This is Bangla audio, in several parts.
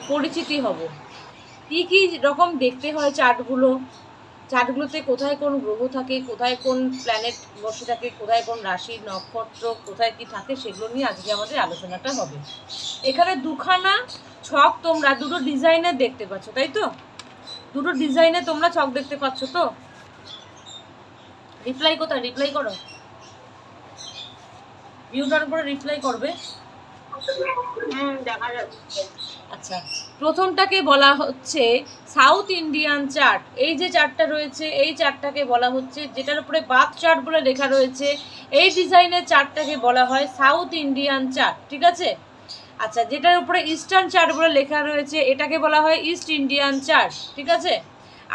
পরিচিতি হব। কী কী রকম দেখতে হয় চার্টগুলো, চার্টগুলোতে কোথায় কোন গ্রহ থাকে, কোথায় কোন প্ল্যানেট বসে থাকে, কোথায় কোন রাশি নক্ষত্র কোথায় কি থাকে, সেগুলো নিয়ে আজকে আমাদের আলোচনাটা হবে। এখানে দুখানা ছক তোমরা দুটো ডিজাইনের দেখতে পাচ্ছ, তাই তো? দুটো ডিজাইনে তোমরা ছক দেখতে পাচ্ছ তো? রিপ্লাই কোথায়? রিপ্লাই করো, মিউট অন করে রিপ্লাই করবে। দেখা যাচ্ছে। আচ্ছা, প্রথমটাকে বলা হচ্ছে সাউথ ইন্ডিয়ান চার্ট। এই যে চার্টটা রয়েছে এই চার্টটাকে বলা হচ্ছে, যেটার উপরে বাথ চার্ট বলে লেখা রয়েছে, এই ডিজাইনের চার্টটাকে বলা হয় সাউথ ইন্ডিয়ান চার্ট, ঠিক আছে? আচ্ছা, যেটার উপরে ইস্টার্ন চার্ট বলে লেখা রয়েছে এটাকে বলা হয় ইস্ট ইন্ডিয়ান চার্ট, ঠিক আছে?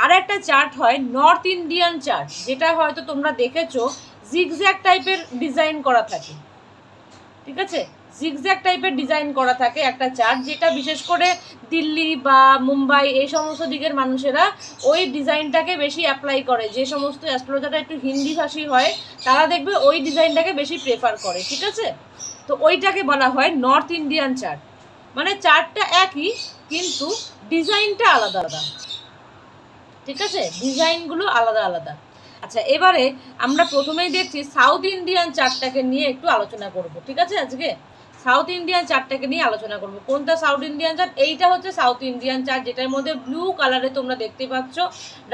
আর একটা চার্ট হয় নর্থ ইন্ডিয়ান চার্ট, যেটা হয়তো তোমরা দেখেছো জিগজ্যাগ টাইপের ডিজাইন করা থাকে, ঠিক আছে? জিগজ্যাগ টাইপের ডিজাইন করা থাকে একটা চার্ট, যেটা বিশেষ করে দিল্লি বা মুম্বাই এই সমস্ত দিকের মানুষেরা ওই ডিজাইনটাকে বেশি অ্যাপ্লাই করে। যে সমস্ত অ্যাস্ট্রোলজাররা একটু হিন্দি ভাষী হয় তারা দেখবে ওই ডিজাইনটাকে বেশি প্রেফার করে, ঠিক আছে? তো ওইটাকে বলা হয় নর্থ ইন্ডিয়ান চার্ট। মানে চার্টটা একই কিন্তু ডিজাইনটা আলাদা আলাদা, ঠিক আছে? ডিজাইনগুলো আলাদা আলাদা। আচ্ছা, এবারে আমরা প্রথমেই দেখছি সাউথ ইন্ডিয়ান চার্টটাকে নিয়ে একটু আলোচনা করব, ঠিক আছে? আজকে সাউথ ইন্ডিয়ান চার্টটাকে নিয়ে আলোচনা করব। কোনটা সাউথ ইন্ডিয়ান চার্ট? এইটা হচ্ছে সাউথ ইন্ডিয়ান চার্ট, যেটার মধ্যে ব্লু কালারে তোমরা দেখতে পাচ্ছ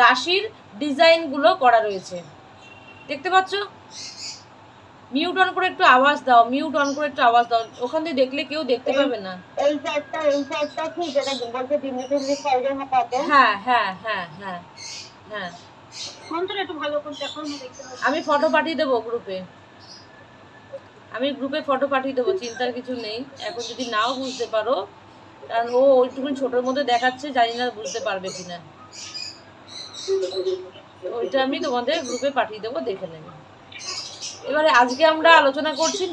রাশির ডিজাইনগুলো করা রয়েছে, দেখতে পাচ্ছ? মিউট অন করে একটু আওয়াজ দাও, মিউট অন করে একটু আওয়াজ দাও, ওখান থেকে দেখলে কেউ দেখতে পাবে না। এই চার্টটা কি যেটা বলতে দিল্লি সাইডের মতো আছে? হ্যাঁ হ্যাঁ হ্যাঁ হ্যাঁ হ্যাঁ, মন্ত্রটা একটু ভালো করে দেখো, আমি দেখতে পাচ্ছি। আমি ফটো পাঠিয়ে দেবো গ্রুপে, আমি গ্রুপে ফটো পাঠিয়ে দেবো, চিন্তার কিছু নেই। এখন যদি নাও বুঝতে পারো, কারণ ও ওইটুকুনি ছোটোর মধ্যে দেখাচ্ছে, জানি না বুঝতে পারবে কিনা, ওইটা আমি তোমাদের গ্রুপে পাঠিয়ে দেবো, দেখে নেবে। এবারে আজকে আমরা আলোচনা করছি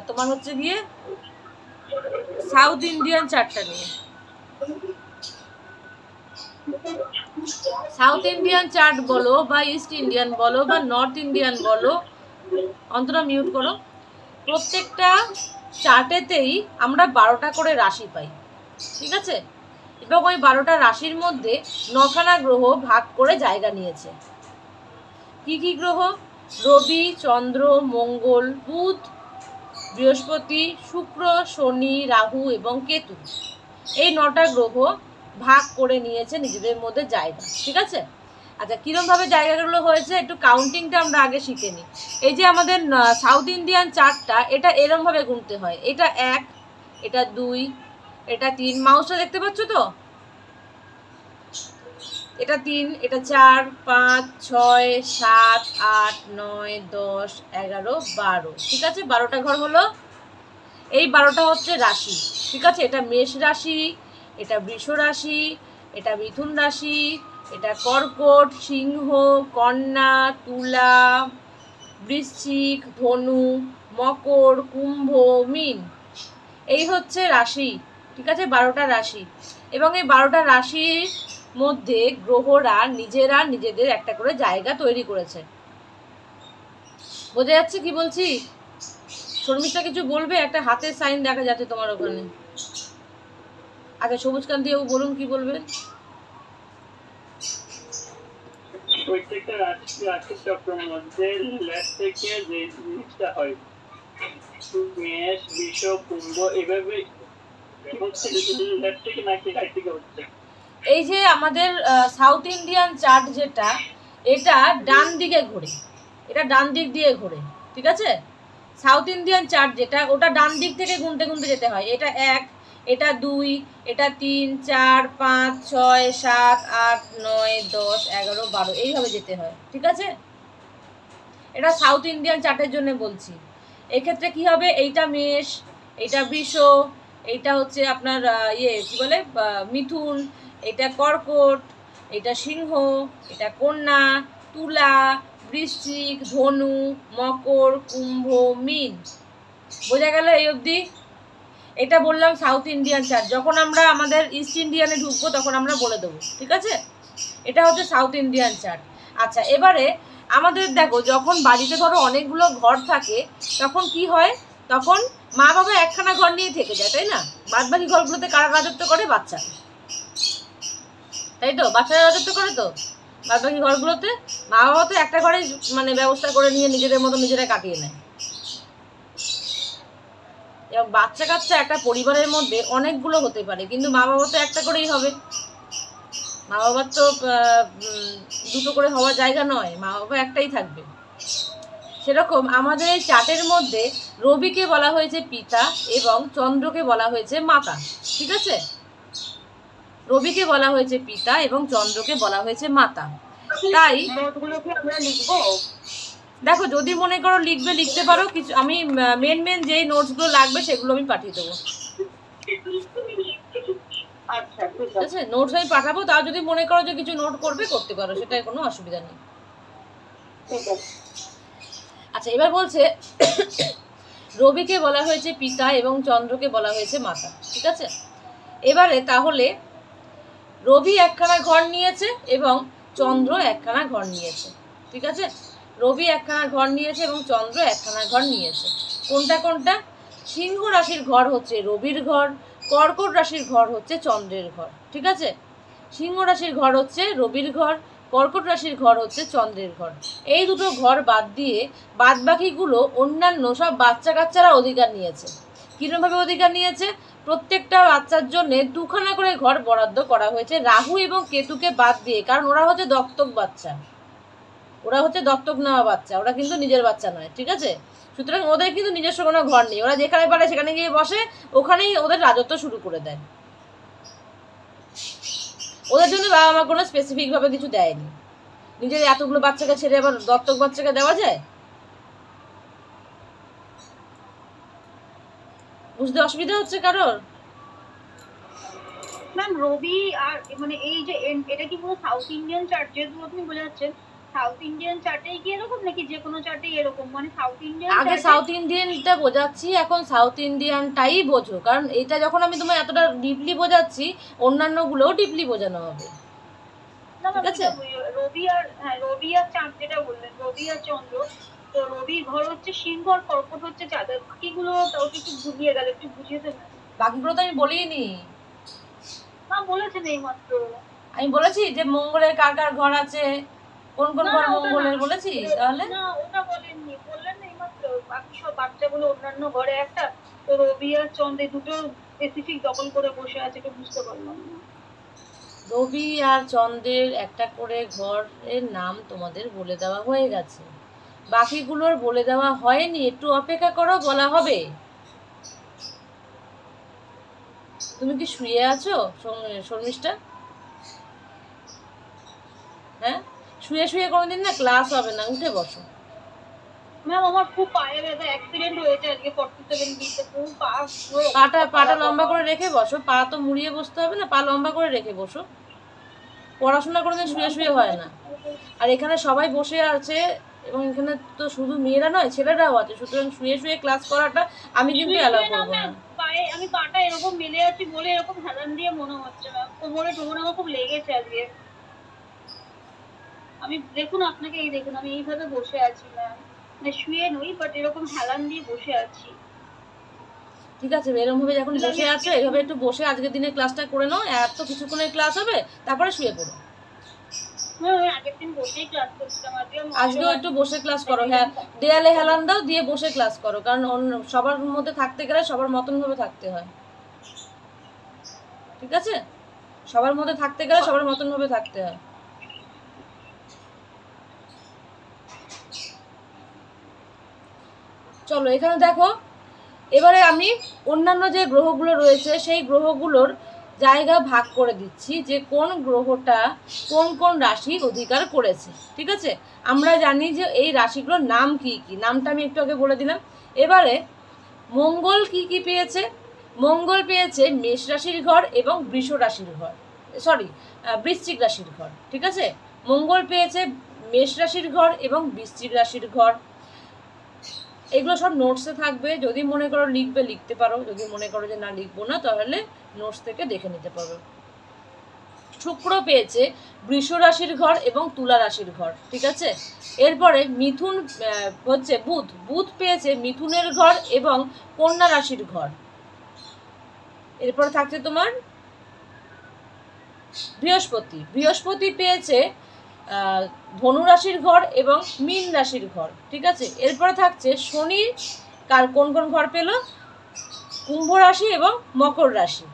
তোমার হচ্ছে গিয়ে সাউথ ইন্ডিয়ান চার্টটা নিয়ে। সাউথ ইন্ডিয়ান চার্ট বলো বা ইস্ট ইন্ডিয়ান বলো বা নর্থ ইন্ডিয়ান বলো, অন্তরা মিউট করো, প্রত্যেকটা চার্টেতেই আমরা 12টা করে রাশি পাই, ঠিক আছে? এবং ওই 12টা রাশির মধ্যে 9খানা গ্রহ ভাগ করে জায়গা নিয়েছে। কি কি গ্রহ? রবি, চন্দ্র, মঙ্গল, বুধ, বৃহস্পতি, শুক্র, শনি, রাহু এবং কেতু, এই 9টা গ্রহ ভাগ করে নিয়েছে নিজেদের মধ্যে জায়গা, ঠিক আছে? আচ্ছা, কীরকমভাবে জায়গাগুলো হয়েছে একটু কাউন্টিংটা আমরা আগে শিখে নিই। এই যে আমাদের সাউথ ইন্ডিয়ান চার্টটা, এটা এরমভাবে গুনতে হয়, এটা 1, এটা 2, এটা 3, মাউসটা দেখতে পাচ্ছ তো? এটা 3, এটা 4, 5, 6, 7, 8, 9, 10, 11, 12, ঠিক আছে? 12টা ঘর হলো। এই 12টা হচ্ছে রাশি, ঠিক আছে? এটা মেষ রাশি, এটা বৃষ রাশি, এটা মিথুন রাশি, এটা কর্কট, সিংহ, কন্যা, তুলা, বৃশ্চিক, ধনু, মকর, কুম্ভ, মীন, এই হচ্ছে রাশি, ঠিক আছে? 12টা রাশি। এবং এই 12টা রাশির মধ্যে গ্রহরা নিজেরা নিজেদের একটা করে জায়গা তৈরি করেছে। বোঝা যাচ্ছে কি বলছি? শর্মিষ্ঠা কিছু বলবে? একটা হাতের সাইন দেখা যাচ্ছে তোমার ওখানে। আচ্ছা, সবুজ কান্তি বাবু বলুন, কি বলবেন? প্রত্যেকটা রাশি চক্রের মধ্যে লেফট থেকে যে জিনিসটা হয়, মেষ, বৃষ, কুম্ভ, এভাবে লেফট থেকে নাকি রাইট থেকে হচ্ছে? এই যে আমাদের সাউথ ইন্ডিয়ান চার্ট যেটা, এটা ডান দিকে ঘোরে, এটা ডান দিক দিয়ে ঘোরে, ঠিক আছে? সাউথ ইন্ডিয়ান চার্ট যেটা, ওটা ডান দিক থেকে গুনতে গুনতে যেতে হয়। এটা 1, এটা 2, এটা 3, 4, 5, 6, 7, 8, 9, 10, 11, 12, এইভাবে যেতে হয়, ঠিক আছে? এটা সাউথ ইন্ডিয়ান চার্টের জন্য বলছি। এক্ষেত্রে কি হবে? এইটা মেষ, এইটা বৃষ, এইটা হচ্ছে আপনার কি বলে মিথুন, এটা কর্কট, এটা সিংহ, এটা কন্যা, তুলা, বৃশ্চিক, ধনু, মকর, কুম্ভ, মীন। বোঝা গেল এই অবধি? এটা বললাম সাউথ ইন্ডিয়ান চার্ট। যখন আমরা আমাদের ইস্ট ইন্ডিয়ানে ঢুকবো তখন আমরা বলে দেবো, ঠিক আছে? এটা হচ্ছে সাউথ ইন্ডিয়ান চার্ট। আচ্ছা, এবারে আমাদের দেখো, যখন বাড়িতে ধরো অনেকগুলো ঘর থাকে তখন কি হয়? তখন মা বাবা একখানা ঘর নিয়ে থেকে যায়, তাই না? বাদ বাকি ঘরগুলোতে কারা রাজত্ব করে? বাচ্চা, তাই তো? বাচ্চারা রাজত্ব করে তো বাদ বাকি ঘরগুলোতে। মা বাবা তো একটা ঘরে মানে ব্যবস্থা করে নিয়ে নিজেদের মতো নিজেরা কাটিয়ে নেয়। এবং বাচ্চা কাচ্চা একটা পরিবারের মধ্যে অনেকগুলো হতে পারে, কিন্তু মা বাবা তো একটা করেই হবে। মা বাবার তো দুটো করে হওয়ার জায়গা নয়, মা বাবা একটাই থাকবে। সেরকম আমাদের এই চার্টের মধ্যে রবিকে বলা হয়েছে পিতা এবং চন্দ্রকে বলা হয়েছে মাতা, ঠিক আছে? রবিকে বলা হয়েছে পিতা এবং চন্দ্রকে বলা হয়েছে মাতা। তাই নোটগুলো কি আমরা লিখবো? দেখো, যদি মনে করো লিখবে লিখতে পারো, কিছু আমি মেন যেই নোটসগুলো লাগবে সেগুলো আমি পাঠিয়ে দেবো, আচ্ছা ঠিক ঠিক আছে? নোটস আমি পাঠাবো, তাও যদি মনে করো যে কিছু নোট করবে করতে পারো, সেটাই কোনো অসুবিধা নেই। ঠিক আছে। আচ্ছা, এবার বলছে রবিকে বলা হয়েছে পিতা এবং চন্দ্রকে বলা হয়েছে মাতা, ঠিক আছে? এবারে তাহলে রবি একখানা ঘর নিয়েছে এবং চন্দ্র একখানা ঘর নিয়েছে, ঠিক আছে? রবি একখানা ঘর নিয়েছে এবং চন্দ্র একখানা ঘর নিয়েছে। কোনটা কোনটা? সিংহ রাশির ঘর হচ্ছে রবির ঘর, কর্কট রাশির ঘর হচ্ছে চন্দ্রের ঘর, ঠিক আছে? সিংহ রাশির ঘর হচ্ছে রবির ঘর, কর্কট রাশির ঘর হচ্ছে চন্দ্রের ঘর। এই দুটো ঘর বাদ দিয়ে বাদ বাকিগুলো অন্যান্য সব বাচ্চা কাচ্চারা অধিকার নিয়েছে। কীরকমভাবে অধিকার নিয়েছে? প্রত্যেকটা বাচ্চার জন্য দুখানা করে ঘর বরাদ্দ করা হয়েছে রাহু এবং কেতুকে বাদ দিয়ে, কারণ ওরা হচ্ছে দত্তক বাচ্চা, ওরা হচ্ছে দত্তক নেওয়া বাচ্চা, ওরা কিন্তু নিজের বাচ্চা নয়, ঠিক আছে? সুতরাং ওদের কিন্তু নিজস্ব কোনো ঘর নেই, ওরা যেখানে পারে সেখানে গিয়ে বসে, ওখানেই ওদের রাজত্ব শুরু করে দেয়। ওদের জন্য বাবা মা কোনো স্পেসিফিকভাবে কিছু দেয়নি। নিজের এতগুলো বাচ্চাকে ছেড়ে আবার দত্তক বাচ্চাকে দেওয়া যায়? বুঝতে অসুবিধা হচ্ছে কারোর? ম্যাম রবি আর মানে এই যে এটা কি পুরো সাউথ ইন্ডিয়ান চার্ট যেহেতু আপনি বোঝাচ্ছেন, সাউথ ইন্ডিয়ান চার্টেই কি এরকম নাকি যে কোনো চার্টেই এরকম? মানে সাউথ ইন্ডিয়ান আগে সাউথ ইন্ডিয়ানটা বোঝাচ্ছি, এখন সাউথ ইন্ডিয়ানটাই বোঝো, কারণ এটা যখন আমি তোমায় এতটা ডিপলি বোঝাচ্ছি, অন্যান্যগুলোও ডিপলি বোঝানো হবে, ঠিক আছে? রবি আর রবি আর চাঁদ যেটা বললেন, রবি আর চন্দ্র, তো রবির ঘর হচ্ছে সিংহ আর কর্কট হচ্ছে চাঁদ, বাকিগুলো তাও একটু বুঝিয়ে গেল, একটু বুঝিয়ে দেন। বাকিগুলো তো আমি বলিনি। হ্যাঁ বলেছেন এই মাত্র। আমি বলেছি যে মঙ্গলের কার কার ঘর আছে, কোন কোন ঘর মঙ্গলের, বলেছি? তাহলে না ওটা বলেননি, বললেন এই মাত্র বাকি সব বাচ্চাগুলো অন্যান্য ঘরে একটা, তো রবি আর চন্দ্র দুটো স্পেসিফিক দখল করে বসে আছে, এটা বুঝতে পারলাম না। রবি আর চন্দ্রের একটা করে ঘরের নাম তোমাদের বলে দেওয়া হয়ে গেছে, বাকিগুলোর বলে দেওয়া হয়নি, একটু অপেক্ষা করো, বলা হবে। তুমি কি শুয়ে আছো শর্মিষ্ঠা? হ্যাঁ, শুয়ে শুয়ে কোনোদিন না ক্লাস হবে না, উঠে বসো। ম্যাম আমার খুব পায়ে ব্যথা, অ্যাক্সিডেন্ট হয়েছে আজকে 47B তে, খুব পাটা লম্বা করে রেখে বসো, পা তো মুড়িয়ে বসতে হবে না, পা লম্বা করে রেখে বসো। পড়াশোনা কোনোদিন শুয়ে শুয়ে হয় না। আর এখানে সবাই বসে আছে এবং এখানে তো শুধু মেয়েরা নয়, ছেলেরাও আছে, সুতরাং শুয়ে শুয়ে ক্লাস করাটা আমি কিন্তু অ্যালাউ করবো না। পায়ে আমি পাটা এরকম মেলে আছি বলে এরকম হেলান দিয়ে মনে হচ্ছে ম্যাম, কোমরে টোমরে আমার খুব লেগেছে আজকে। আমি দেখুন আপনাকে এই দেখুন, আমি এইভাবে বসে আছি ম্যাম, মানে শুয়ে নই বাট এরকম হেলান দিয়ে বসে আছি। ঠিক আছে, এরকম ভাবে যখন বসে আছো এইভাবে একটু বসে আজকের দিনে ক্লাসটা করে নাও, এত কিছুক্ষণের ক্লাস হবে, তারপরে শুয়ে পড়ো। আগের দিন বসেই ক্লাস করছিলাম, আজকেও একটু বসে ক্লাস করো। হ্যাঁ, দেয়ালে হেলান দাও, দিয়ে বসে ক্লাস করো, কারণ সবার মধ্যে থাকতে গেলে সবার মতন ভাবে থাকতে হয়, ঠিক আছে? সবার মধ্যে থাকতে গেলে সবার মতন ভাবে থাকতে হয়। চলো এখানে দেখো, এবারে আমি অন্যান্য যে গ্রহগুলো রয়েছে সেই গ্রহগুলোর জায়গা ভাগ করে দিচ্ছি, যে কোন গ্রহটা কোন কোন রাশি অধিকার করেছে, ঠিক আছে? আমরা জানি যে এই রাশিগুলোর নাম কি কি, নামটা আমি একটু আগে বলে দিলাম। এবারে মঙ্গল কি কি পেয়েছে? মঙ্গল পেয়েছে মেষ রাশির ঘর এবং বৃষ রাশির ঘর, বৃশ্চিক রাশির ঘর, ঠিক আছে? মঙ্গল পেয়েছে মেষ রাশির ঘর এবং বৃশ্চিক রাশির ঘর। এগুলো সব নোটসে থাকবে, যদি মনে করো লিখবে লিখতে পারো, যদি মনে করো যে না লিখবো না তাহলে নোটস থেকে দেখে নিতে পারো। শুক্র পেয়েছে বৃষ রাশির ঘর এবং তুলা রাশির ঘর, ঠিক আছে। এরপরে মিথুন হচ্ছে বুধ পেয়েছে মিথুনের ঘর এবং কন্যা রাশির ঘর। এরপরে থাকছে তোমার বৃহস্পতি পেয়েছে ধনু রাশির ঘর এবং মীন রাশির ঘর, ঠিক আছে। এরপরে থাকছে শনি, কার কোন কোন ঘর পেল, কুম্ভ রাশি এবং মকর রাশি,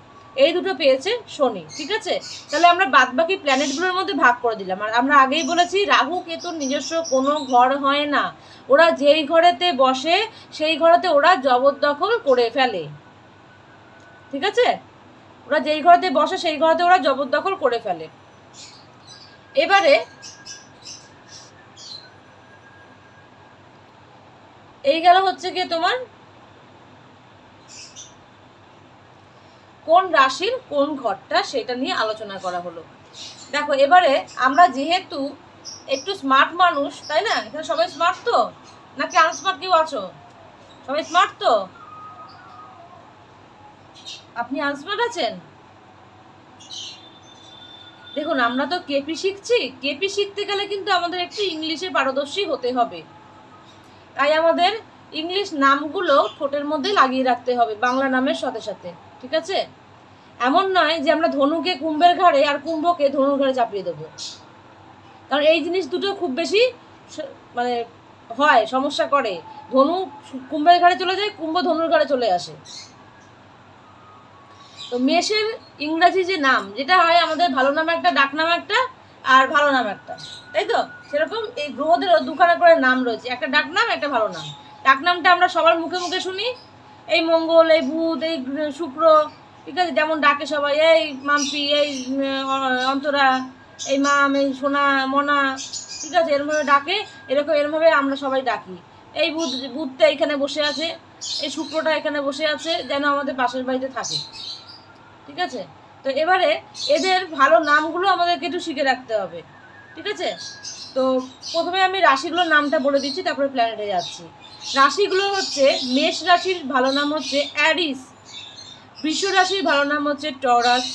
এই দুটো পেয়েছে শনি, ঠিক আছে। তাহলে আমরা বাদবাকি প্ল্যানেটগুলোর মধ্যে ভাগ করে দিলাম। আর আমরা আগেই বলেছি রাহু কেতুর নিজস্ব কোনো ঘর হয় না, ওরা যেই ঘরেতে বসে সেই ঘরেতে ওরা জবরদখল করে ফেলে, ঠিক আছে। ওরা যেই ঘরেতে বসে সেই ঘরেতে ওরা জবরদখল করে ফেলে। এবারে এই গেল হচ্ছে কি তোমার কোন রাশির কোন ঘরটা, সেটা নিয়ে আলোচনা করা হলো। দেখো এবারে আমরা যেহেতু একটু স্মার্ট মানুষ, তাই না, এখানে সবাই স্মার্ট তো, নাকি আনস্মার্ট কেউ আছো? সবাই স্মার্ট তো? আপনি আনস্মার্ট আছেন? দেখুন আমরা তো কেপি শিখছি, কেপি শিখতে গেলে কিন্তু আমাদের একটু ইংলিশে পারদর্শী হতে হবে, তাই আমাদের ইংলিশ নামগুলো ঠোঁটের মধ্যে লাগিয়ে রাখতে হবে বাংলা নামের সাথে সাথে, ঠিক আছে। এমন নয় যে আমরা ধনুকে কুম্ভের ঘাড়ে আর কুম্ভকে ধনুর ঘাড়ে চাপিয়ে দেবো, কারণ এই জিনিস দুটো খুব বেশি মানে হয়, সমস্যা করে। ধনু কুম্ভের ঘাড়ে চলে যায়, কুম্ভ ধনুর ঘাড়ে চলে আসে। তো মেষের ইংরাজি যে নাম যেটা হয়, আমাদের ভালো নাম একটা, ডাক নাম একটা, আর ভালো নাম একটা, তাই তো। সেরকম এই গ্রহদেরও দুখানা করে নাম রয়েছে, একটা ডাক নাম একটা ভালো নাম। ডাক নামটা আমরা সবার মুখে মুখে শুনি, এই মঙ্গল, এই বুধ, এই শুক্র, ঠিক আছে, যেমন ডাকে সবাই, এই মাম্পি, এই অন্তরা, এই মাম, এই সোনা, মনা, ঠিক আছে, এরমভাবে ডাকে, এরমভাবে আমরা সবাই ডাকি। এই বুধটা এখানে বসে আছে, এই শুক্রটা এখানে বসে আছে, যেন আমাদের পাশের বাড়িতে থাকে, ঠিক আছে। তো এবারে এদের ভালো নামগুলো আমাদেরকে একটু শিখে রাখতে হবে, ঠিক আছে। তো প্রথমে আমি রাশিগুলোর নামটা বলে দিচ্ছি, তারপরে প্ল্যানেটে যাচ্ছি। রাশিগুলো হচ্ছে মেষ রাশির ভালো নাম হচ্ছে অ্যারিস, বৃষ রাশির ভালো নাম হচ্ছে টরাস,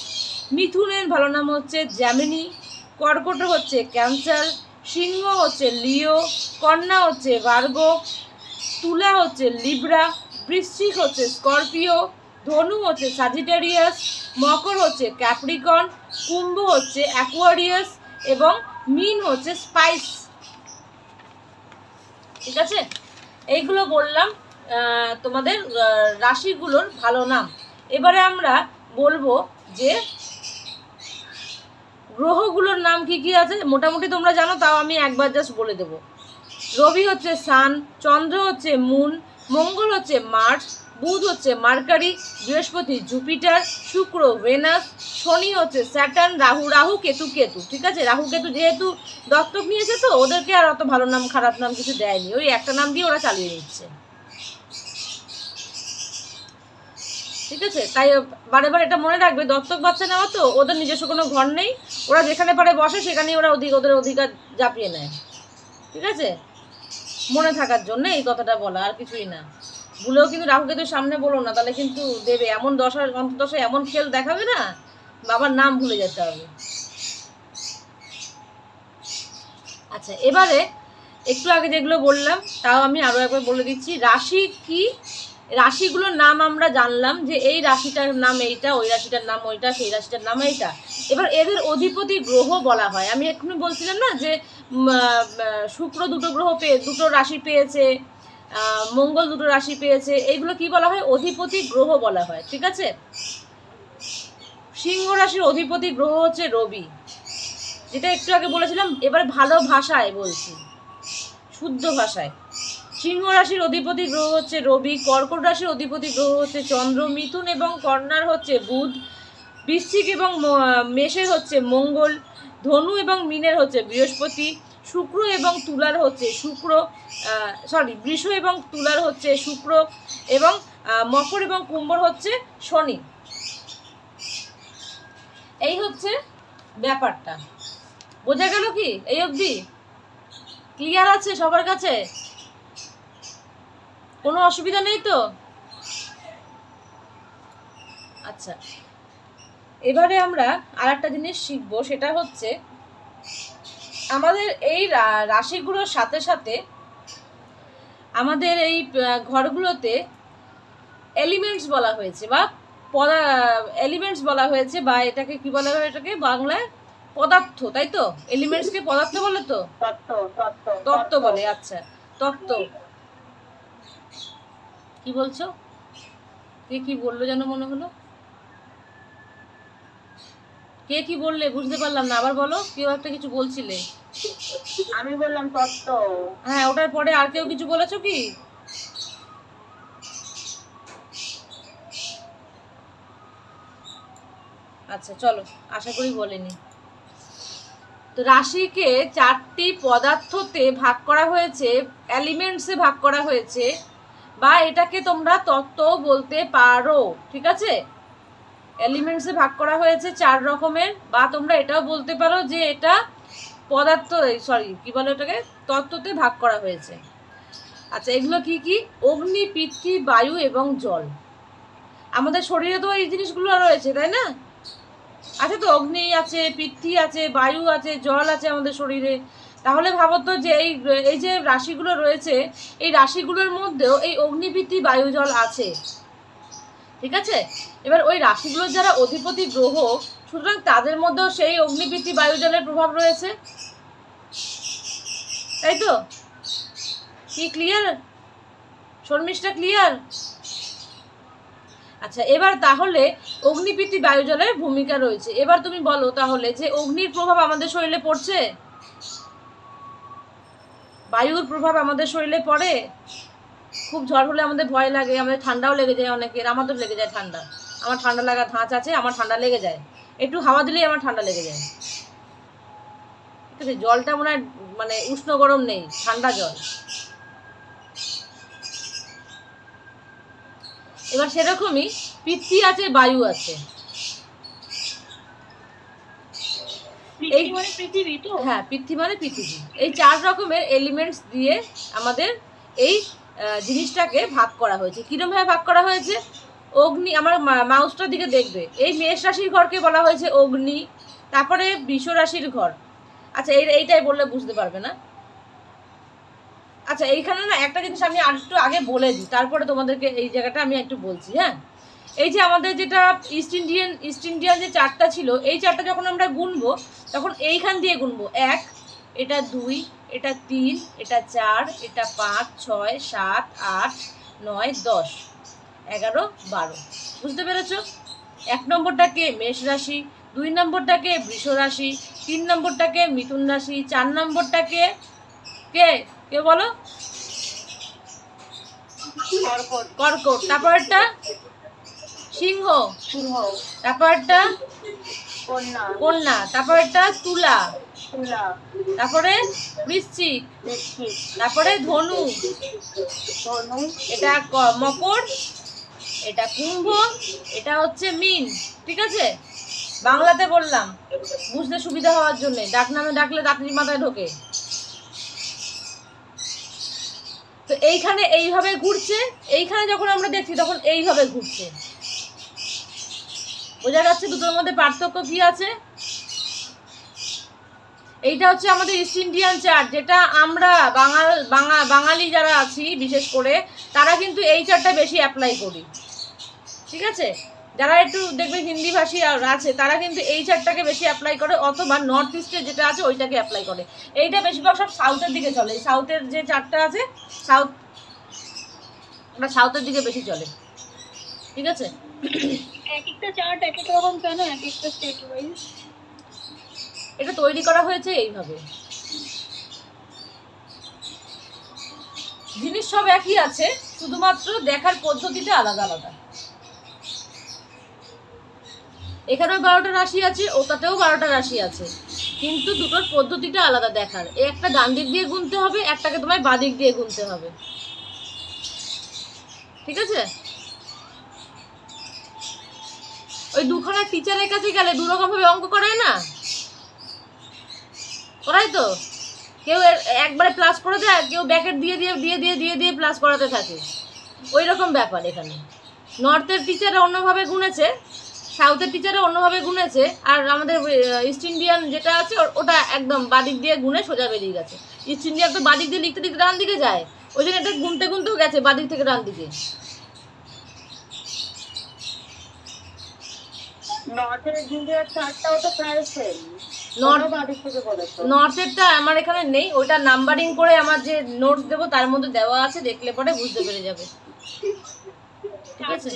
মিথুনের ভালো নাম হচ্ছে জ্যামিনি, কর্কট হচ্ছে ক্যান্সার, সিংহ হচ্ছে লিও, কন্যা হচ্ছে ভার্গো, তুলা হচ্ছে লিব্রা, বৃশ্চিক হচ্ছে স্করপিও, ধনু হচ্ছে সাজিটারিয়াস, মকর হচ্ছে ক্যাপ্রিকন, কুম্ভ হচ্ছে অ্যাকোয়ারিয়াস এবং মীন হচ্ছে স্পাইস, ঠিক আছে। এইগুলো বললাম তোমাদের রাশিগুলোর ভালো নাম। এবারে আমরা বলবো যে গ্রহগুলোর নাম কি কি আছে, মোটামুটি তোমরা জানো, তাও আমি একবার জাস্ট বলে দেবো। রবি হচ্ছে সান, চন্দ্র হচ্ছে মুন, মঙ্গল হচ্ছে মার্স, বুধ হচ্ছে মার্কারি, বৃহস্পতি জুপিটার, শুক্র ভেনাস, শনি হচ্ছে স্যাটার্ন, রাহু কেতু, ঠিক আছে। রাহু কেতু যেহেতু দত্তক নিয়েছে, তো ওদেরকে আর অত ভালো নাম খারাপ নাম কিছু দেয়নি, ওই একটা নাম দিয়ে ওরা চালিয়ে নিচ্ছে, ঠিক আছে। তাই বারে বারে এটা মনে রাখবে, দত্তক বাচ্চা নেওয়া তো, ওদের নিজস্ব কোনো ঘর নেই, ওরা যেখানে পারে বসে, সেখানেই ওরা ওদের অধিকার জাপিয়ে নেয়, ঠিক আছে। মনে থাকার জন্য এই কথাটা বলা, আর কিছুই না। ভুলেও কিন্তু রাহু কেতুর সামনে বলো না, তাহলে কিন্তু দেবে এমন অন্তদশা এমন খেল দেখাবে না, বাবার নাম ভুলে যেতে হবে। আচ্ছা, এবারে একটু আগে যেগুলো বললাম তাও আমি আরও একবার বলে দিচ্ছি। রাশি কি, রাশিগুলোর নাম আমরা জানলাম যে এই রাশিটার নাম এইটা, ওই রাশিটার নাম ওইটা, সেই রাশিটার নাম এইটা। এবার এদের অধিপতি গ্রহ বলা হয়। আমি এক্ষুনি বলছিলাম না যে শুক্র দুটো রাশি পেয়েছে, মঙ্গল দুটো রাশি পেয়েছে, এইগুলো কি বলা হয়, অধিপতি গ্রহ বলা হয়, ঠিক আছে। সিংহ রাশির অধিপতি গ্রহ হচ্ছে রবি, যেটা একটু আগে বলেছিলাম। এবার ভালো ভাষায় বলছি, শুদ্ধ ভাষায়। সিংহ রাশির অধিপতি গ্রহ হচ্ছে রবি, কর্কট রাশির অধিপতি গ্রহ হচ্ছে চন্দ্র, মিথুন এবং কন্যার হচ্ছে বুধ, বৃশ্চিক এবং মেষের হচ্ছে মঙ্গল, ধনু এবং মীনের হচ্ছে বৃহস্পতি, শুক্র এবং তুলার হচ্ছে বৃষ এবং তুলার হচ্ছে শুক্র, এবং মকর এবং কুম্ভর হচ্ছে শনি। এই হচ্ছে ব্যাপারটা, বোঝা গেল কি? এই অবধি ক্লিয়ার আছে সবার কাছে? কোনো অসুবিধা নেই তো? আচ্ছা, এবারে আমরা আর একটা জিনিস শিখবো, সেটা হচ্ছে আমাদের এই রাশিগুলোর সাথে সাথে আমাদের এই ঘরগুলোতে এলিমেন্টস বলা হয়েছে বা এলিমেন্টস বলা হয়েছে, বা এটাকে কি বলা হয়, এটাকে বাংলায় পদার্থ, তাই তো? এলিমেন্টসকে পদার্থ বলে তো, তত্ত্ব বলে। আচ্ছা, তত্ত্ব কি বলছো? কে কি বললো যেন মনে হলো? কে কি বললে বুঝতে পারলাম না, আবার বলো। কেউ একটা কিছু বলছিলে। আমি বললাম তত্ত্ব। হ্যাঁ, ওটার পরে আর কেউ কিছু বলেছো কি? আচ্ছা চলো, আশা করি বলেনি। তো রাশিকে 4টি পদার্থতে ভাগ করা হয়েছে, এলিমেন্টসে ভাগ করা হয়েছে, বা এটাকে তোমরা তত্ত্ব বলতে পারো, ঠিক আছে? এলিমেন্টসে ভাগ করা হয়েছে 4 রকমের, বা তোমরা এটাও বলতে পারো যে এটা পদার্থ, সরি কি বলে ওটাকে, তত্ত্বতে ভাগ করা হয়েছে। আচ্ছা, এগুলো কি কি? অগ্নি, পৃথ্বী, বায়ু এবং জল। আমাদের শরীরে তো এই জিনিসগুলো রয়েছে, তাই না? আছে তো, অগ্নি আছে, পৃথ্বী আছে, বায়ু আছে, জল আছে আমাদের শরীরে। তাহলে ভাবো তো যে এই যে রাশিগুলো রয়েছে, এই রাশিগুলোর মধ্যেও এই অগ্নি, পৃথ্বী, বায়ু, জল আছে, ঠিক আছে? এবার ওই রাশিগুলোর যারা অধিপতি গ্রহ, সুতরাং তাদের মধ্যেও সেই অগ্নি, পৃথ্বী, বায়ু, জলের প্রভাব রয়েছে, তাই তো? কি ক্লিয়ার? শর্মিষ্ঠা ক্লিয়ার? আচ্ছা, এবার তাহলে অগ্নি, পৃথ্বী, বায়ু, জলের ভূমিকা রয়েছে। এবার তুমি বলো তাহলে যে অগ্নির প্রভাব আমাদের শরীরে পড়ছে, বায়ুর প্রভাব আমাদের শরীরে পড়ে। খুব ঝড় হলে আমাদের ভয় লাগে, আমাদের ঠান্ডাও লেগে যায় অনেকের। আমার তো লেগে যায় ঠান্ডা, আমার ঠান্ডা লাগা ধাঁচ আছে, আমার ঠান্ডা লেগে যায়, একটু হাওয়া দিলেই আমার ঠান্ডা লেগে যায়, ঠিক আছে? জলটা মনে হয় মানে উষ্ণ গরম নেই, ঠান্ডা জল। এবার সেরকমই পৃথ্বী আছে, বায়ু আছে। পৃথিবী মানে পৃথিবী তো? হ্যাঁ, পৃথ্বী মানে পৃথিবী। এই 4 রকমের এলিমেন্টস দিয়ে আমাদের এই জিনিসটাকে ভাগ করা হয়েছে। কিরমভাবে ভাগ করা হয়েছে? অগ্নি, আমার মাউসটার দিকে দেখবে, এই মেষ রাশির ঘরকে বলা হয়েছে অগ্নি, তারপরে বৃষ রাশির ঘর। আচ্ছা, এইটাই বললে বুঝতে পারবে না। আচ্ছা, এইখানে না একটা জিনিস আমি আর একটু আগে বলে দিই, তারপরে তোমাদেরকে এই জায়গাটা আমি একটু বলছি। হ্যাঁ, এই যে আমাদের যেটা ইস্ট ইন্ডিয়ান যে 4টা ছিল, এই 4টা যখন আমরা গুনবো তখন এইখান দিয়ে গুনবো। 1, এটা 2, এটা 3, এটা 4, এটা 5, 6, 7, 8, 9, 10, 11, 12। বুঝতে পেরেছো? 1 নম্বরটাকে মেষ রাশি, 2 নম্বরটাকে বৃষ রাশি, 3 নম্বরটাকে মিথুন রাশি, 4 নম্বরটাকে কে কে বলো? কর্কট। তারপরটা সিংহ, তারপরটা কন্যা, তারপরটা তুলা, তারপরে বৃশ্চিক, তারপরে ধনু, এটা মকর, এটা কুম্ভ, এটা হচ্ছে মীন, ঠিক আছে? বাংলাতে বললাম বুঝতে সুবিধা হওয়ার জন্য, ডাক নামে ডাকলে ডাকনির মাথায় ঢোকে। তো এইখানে এইভাবে ঘুরছে, এইখানে যখন আমরা দেখছি তখন এইভাবে ঘুরছে। বোঝা যাচ্ছে দুটোর মধ্যে পার্থক্য কি আছে? এইটা হচ্ছে আমাদের ইস্ট ইন্ডিয়ান চার্ট, যেটা আমরা বাঙালি যারা আছি বিশেষ করে তারা কিন্তু এই চার্টটা বেশি অ্যাপ্লাই করি, ঠিক আছে? যারা একটু দেখবে হিন্দি ভাষী আছে তারা কিন্তু এই চার্টটাকে বেশি অ্যাপ্লাই করে, অথবা নর্থ ইস্টে যেটা আছে ওইটাকে অ্যাপ্লাই করে। এইটা বেশিরভাগ সব সাউথের দিকে চলে, সাউথের যে চার্টটা আছে সাউথের দিকে বেশি চলে, ঠিক আছে? এক একটা চার্ট এক এক রকম কেন, এক একটা স্টেট ওয়াইজ? এটা তৈরি করা হয়েছে এইভাবে। জিনিস সব একই আছে, শুধুমাত্র দেখার পদ্ধতিটা আলাদা আলাদা। এখানেও 12টা রাশি আছে, ওটাতেও 12টা রাশি আছে, কিন্তু দুটোর পদ্ধতিটা আলাদা দেখার। একটা ডান দিক দিয়ে গুনতে হবে, একটাকে তোমায় বাঁ দিক দিয়ে গুনতে হবে, ঠিক আছে? ওই দুখানা টিচারের কাছে গেলে দুরকম ভাবে অঙ্ক করায় না, করাই তো? কেউ একবারে প্লাস করে দেয়, কেউ ব্যাকেট দিয়ে দিয়ে দিয়ে দিয়ে দিয়ে দিয়ে প্লাস করাতে থাকে, ওই রকম ব্যাপার এখানে। নর্থের টিচার অন্যভাবে গুনেছে, সাউথের টিচারে অন্যভাবে গুনেছে, আর আমাদের ইস্ট ইন্ডিয়ান যেটা আছে ওটা একদম বাদিক দিয়ে গুনে সোজা বেরিয়ে গেছে। ইস্ট ইন্ডিয়ান তো বাদিক দিয়ে লিখতে লিখতে ডান দিকে যায়, ওই জন্য এটা গুনতে গুনতেও গেছে বাদিক থেকে ডান দিকে। নর্থেরটা আমার এখানে নেই, ওইটা নাম্বারিং করে আমার যে নোটস দেবো তার মধ্যে দেওয়া আছে, দেখলে পরে বুঝতে পেরে যাবে। ঠিক আছে,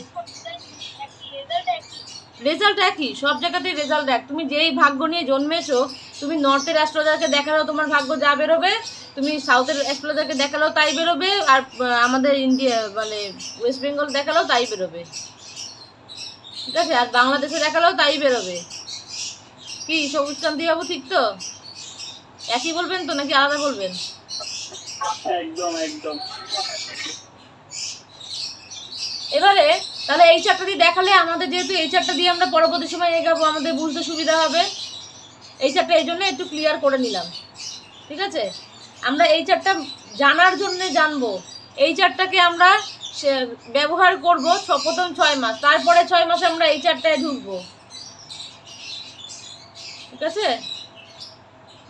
রেজাল্ট একই, সব জায়গাতেই রেজাল্ট এক। তুমি যেই ভাগ্য নিয়ে জন্মেছো, তুমি নর্থের অ্যাস্ট্রোলজারকে দেখালেও তোমার ভাগ্য যা বেরোবে, তুমি সাউথের অ্যাস্ট্রোলজারকে দেখালেও তাই বেরোবে, আর আমাদের ইন্ডিয়া মানে ওয়েস্ট বেঙ্গল দেখালেও তাই বেরোবে। ঠিক আছে, আর বাংলাদেশে দেখালেও তাই বেরোবে। কি সবুজকান্তি বাবু, ঠিক তো? একই বলবেন তো নাকি আলাদা বলবেন? একদম একদম। এবারে তাহলে এই চারটা দিয়ে দেখালে আমাদের, যেহেতু এই চারটা দিয়ে আমরা পরবর্তী সময় এগাবো, আমাদের বুঝতে সুবিধা হবে। এই চারটা এই জন্য একটু ক্লিয়ার করে নিলাম। ঠিক আছে, আমরা এই চারটা জানার জন্য জানবো। এই চারটাকে আমরা ব্যবহার করব প্রথম 6 মাস, তারপরে 6 মাসে আমরা এই চারটায় ঢুকবো। ঠিক আছে,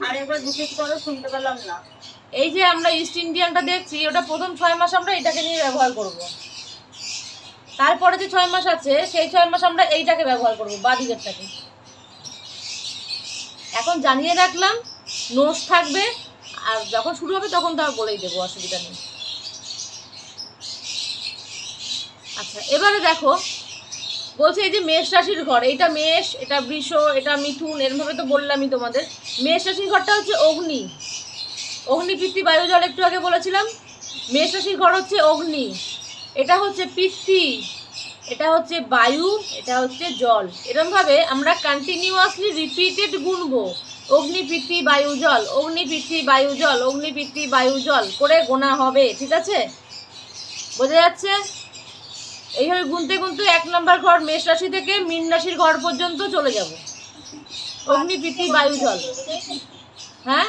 আরেকবার রিপিট করো, শুনতে পেলাম না। এই যে আমরা ইস্ট ইন্ডিয়ানটা দেখছি, ওটা প্রথম 6 মাস আমরা এটাকে নিয়ে ব্যবহার করব। তারপরে যে 6 মাস আছে, সেই 6 মাস আমরা এইটাকে ব্যবহার করব, বাদিকেরটাকে। এখন জানিয়ে রাখলাম, নোটস থাকবে, আর যখন শুরু হবে তখন তাও বলেই দেবো, অসুবিধা নেই। আচ্ছা, এবারে দেখো, বলছে এই যে মেষ রাশির ঘর, এইটা মেষ, এটা বৃষ, এটা মিথুন, এরমভাবে তো বললামই তোমাদের। মেষ রাশির ঘরটা হচ্ছে অগ্নি, অগ্নি পিতৃ বায়ু জল, একটু আগে বলেছিলাম। মেষ রাশির ঘর হচ্ছে অগ্নি, এটা হচ্ছে পিতৃ, এটা হচ্ছে বায়ু, এটা হচ্ছে জল। এরমভাবে আমরা কন্টিনিউয়াসলি রিপিটেড গুনবো, অগ্নি পিতৃ বায়ু জল, অগ্নি পিতৃ বায়ু জল, অগ্নি পিতৃ বায়ু জল করে গোনা হবে। ঠিক আছে, বোঝা যাচ্ছে? এইভাবে গুনতে গুনতে 1 নম্বর ঘর মেষ রাশি থেকে মীন রাশির ঘর পর্যন্ত চলে যাব, অগ্নি পিতৃ বায়ু জল। হ্যাঁ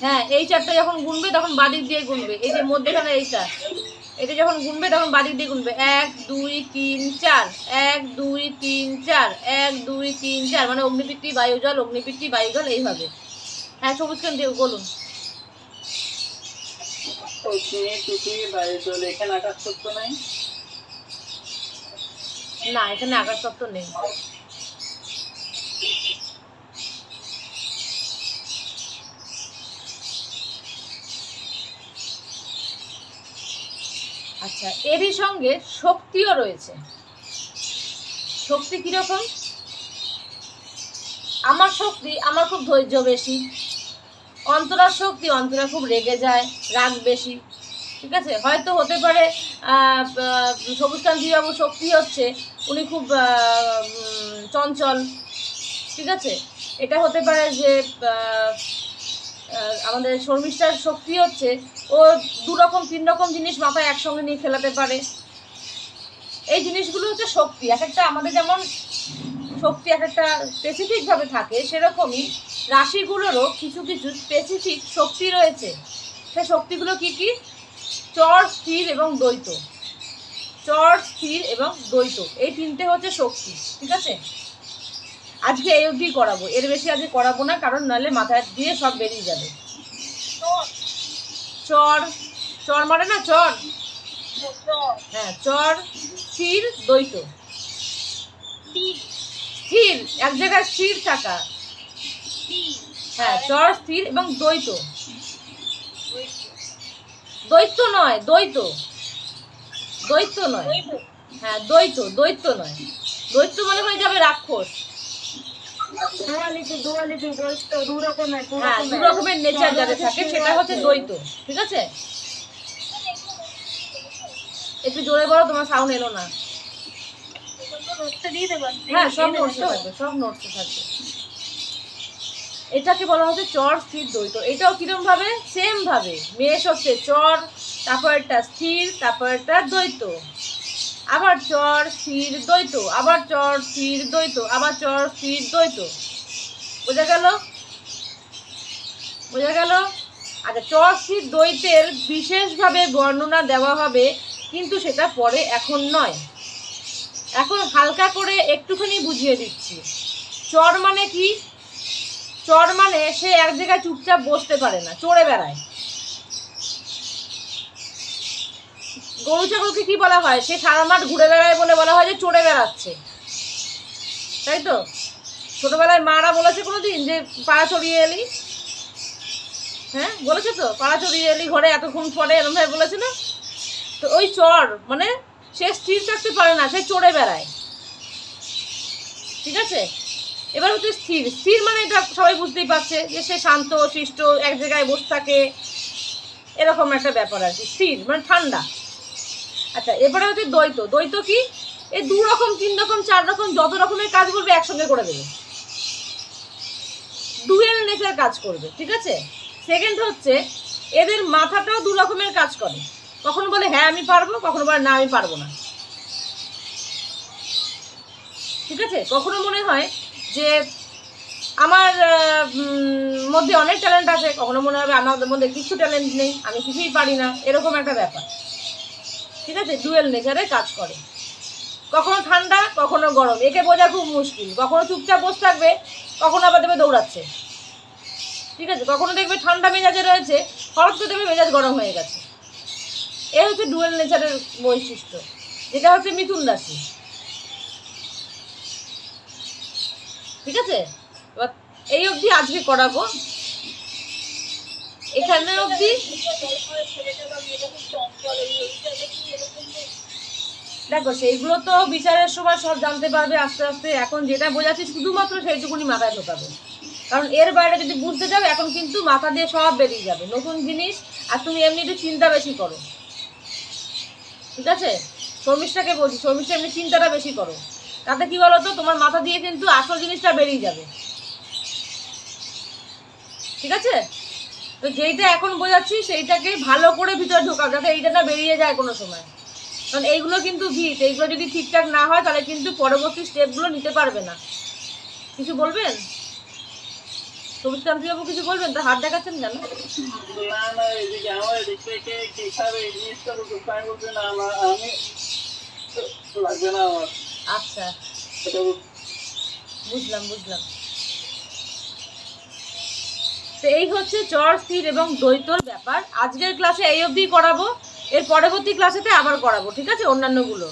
হ্যাঁ, এই চারটা যখন গুনবে তখন বাদিক দিয়ে গুনবে। এই যে মধ্যেখানে এইটা, এটা যখন গুনবে তখন বাদিক দিয়ে গুনবে। 1 2 3 4, 1 2 3 4, 1 2 3 4, মানে অগ্নিপিতৃ বায়ু জল, অগ্নিপিতৃ বায়ু জল, এইভাবে। হ্যাঁ, সবুজ কেন দিয়ে বলুন। এখানে আকাশ তত্ত্ব নাই? না, এখানে আকাশ তত্ত্ব নেই। আচ্ছা, এরই সঙ্গে শক্তিও রয়েছে। শক্তি কিরকম? আমার শক্তি, আমার খুব ধৈর্য বেশি। অন্তরার শক্তি, অন্তরা খুব রেগে যায়, রাগ বেশি। ঠিক আছে, হয়তো হতে পারে সবুজকান্তি বাবু শক্তি হচ্ছে উনি খুব চঞ্চল। ঠিক আছে, এটা হতে পারে যে আমাদের শর্মিষ্ঠার শক্তি হচ্ছে ও 2 রকম 3 রকম জিনিস মাথায় একসঙ্গে নিয়ে ফেলাতে পারে। এই জিনিসগুলো হচ্ছে শক্তি। এক একটা আমাদের যেমন শক্তি এক একটা স্পেসিফিকভাবে থাকে, সেরকমই রাশিগুলোরও কিছু কিছু স্পেসিফিক শক্তি রয়েছে। সেই শক্তিগুলো কি কি? চর, স্থির এবং দ্বৈত। চর, স্থির এবং দ্বৈত, এই 3টে হচ্ছে শক্তি। ঠিক আছে, আজকে এই অবধি করাবো, এর বেশি আজকে করাবো না, কারণ নাহলে মাথায় দিয়ে সব বেরিয়ে যাবে। চর, চর মানে না চর, হ্যাঁ, চর, স্থির, দ্বৈত। স্থির, এক জায়গায় স্থির থাকা। হ্যাঁ, চর, স্থির এবং দ্বৈত। দ্বৈত নয়, দ্বৈত, দ্বৈত নয়। হ্যাঁ, দ্বৈত, দ্বৈত নয়। দ্বৈত মানে হয়ে যাবে রাক্ষস। হ্যাঁ, 2 রকমের নেচার যাদের থাকে সেটা হচ্ছে দ্বৈত। ঠিক আছে, একটু জোরে বলো, তোমার সাউন্ড এলো না। হ্যাঁ, সব নোটসে থাকবে, সব নোটসে থাকবে। এটাকে বলা হচ্ছে চর, স্থির, দ্বৈত। এটাও কিরম ভাবে? সেম ভাবে। মেষ হচ্ছে চর, তারপর একটা স্থির, তারপর একটা দ্বৈত, আবার চর, স্থির, দ্বৈত, আবার চর, স্থির, দ্বৈত, আবার চর, স্থির, দ্বৈত। বোঝা গেল? বোঝা গেল? আচ্ছা, চর, স্থির, দ্বৈতের বিশেষভাবে বর্ণনা দেওয়া হবে, কিন্তু সেটা পরে, এখন নয়। এখন হালকা করে একটুখানি বুঝিয়ে দিচ্ছি। চর মানে কি? চর মানে সে এক জায়গায় চুপচাপ বসতে পারে না, চড়ে বেড়ায়। গরু ছাগলকে কি বলা হয়? সে সারা মাঠ ঘুরে বেড়ায় বলে বলা হয় যে চড়ে বেড়াচ্ছে, তাই তো? ছোটবেলায় মারা বলেছে কোনোদিন যে পাড়া চড়িয়ে এলি? হ্যাঁ বলেছে তো, পাড়া চড়িয়ে এলি ঘরে এতক্ষণ পরে, এরকম ভাবে বলেছে না? তো ওই চর মানে সে স্থির থাকতে পারে না, সে চড়ে বেড়ায়, ঠিক আছে? এবার হচ্ছে স্থির। স্থির মানে এটা সবাই বুঝতেই পারছে যে সে শান্ত শিষ্ট, এক জায়গায় বসে থাকে, এরকম একটা ব্যাপার আর কি। স্থির মানে ঠান্ডা। আচ্ছা, এবারে হচ্ছে দ্বৈত। দ্বৈত কি? এই 2 রকম 3 রকম 4 রকম যত রকমের কাজ বলবে একসঙ্গে করে দেবে, ডুয়েল নেচার কাজ করবে, ঠিক আছে? সেকেন্ড হচ্ছে এদের মাথাটাও 2 রকমের কাজ করে। কখনো বলে হ্যাঁ আমি পারবো, কখনো বলে না আমি পারবো না, ঠিক আছে? কখনো মনে হয় যে আমার মধ্যে অনেক ট্যালেন্ট আছে, কখনো মনে হবে আমার মধ্যে কিছু ট্যালেন্ট নেই, আমি কিছুই পারি না, এরকম একটা ব্যাপার, ঠিক আছে? ডুয়েল নেচারে কাজ করে। কখনো ঠান্ডা, কখনো গরম, একে বোঝা খুব মুশকিল। কখনো চুপচাপ বসে থাকবে, কখনো আবার দেবে দৌড়াচ্ছে, ঠিক আছে? কখনো দেখবে ঠান্ডা মেজাজে রয়েছে, হঠাৎ করে দেখবে মেজাজ গরম হয়ে গেছে। এ হচ্ছে ডুয়েল নেচারের বৈশিষ্ট্য, যেটা হচ্ছে মিথুন রাশি, ঠিক আছে? এবার এই অবধি আজকে করাবো, এখানে অবধি। দেখো সেইগুলো তো বিচারের সময় সব জানতে পারবে আস্তে আস্তে। এখন যেটা বোঝাচ্ছি শুধুমাত্র সেইটুকুনি মাথায় ঢোকাবে, কারণ এর বাইরে যদি বুঝতে যাবে এখন কিন্তু মাথা দিয়ে সব বেরিয়ে যাবে, নতুন জিনিস। আর তুমি এমনি একটু চিন্তা বেশি করো, ঠিক আছে? শর্মিষ্ঠাকে বলছি, শর্মিষ্ঠা এমনি চিন্তাটা বেশি করো, তাতে কি বলো তো, তোমার মাথা দিয়ে কিন্তু আসল জিনিসটা বেরিয়ে যাবে, ঠিক আছে? তো যেইটা এখন বোঝাচ্ছি সেইটাকে ভালো করে ভিতরে ঢোকাও, যাতে এইটা না বেরিয়ে যায় কোনো সময়। কারণ এইগুলো কিন্তু ভিত, এইগুলো যদি ঠিকঠাক না হয় তাহলে কিন্তু পরবর্তী স্টেপগুলো নিতে পারবে না। কিছু বলবেন সবুজকান্তিবাবু? কিছু বলবেন? তা হাত দেখাচ্ছেন কেন? না না, এদিকে আমার এদিক থেকে কিভাবে এই জিনিসটা বলতে পাই বলতে না, আমি লাগবে না আমার। আচ্ছা বুঝলাম বুঝলাম। তো এই হচ্ছে চর, স্থির এবং দ্বৈতর ব্যাপার। আজকের ক্লাসে এই অবধি করাবো, এর পরবর্তী ক্লাসেতে আবার করাবো, ঠিক আছে? অন্যান্যগুলো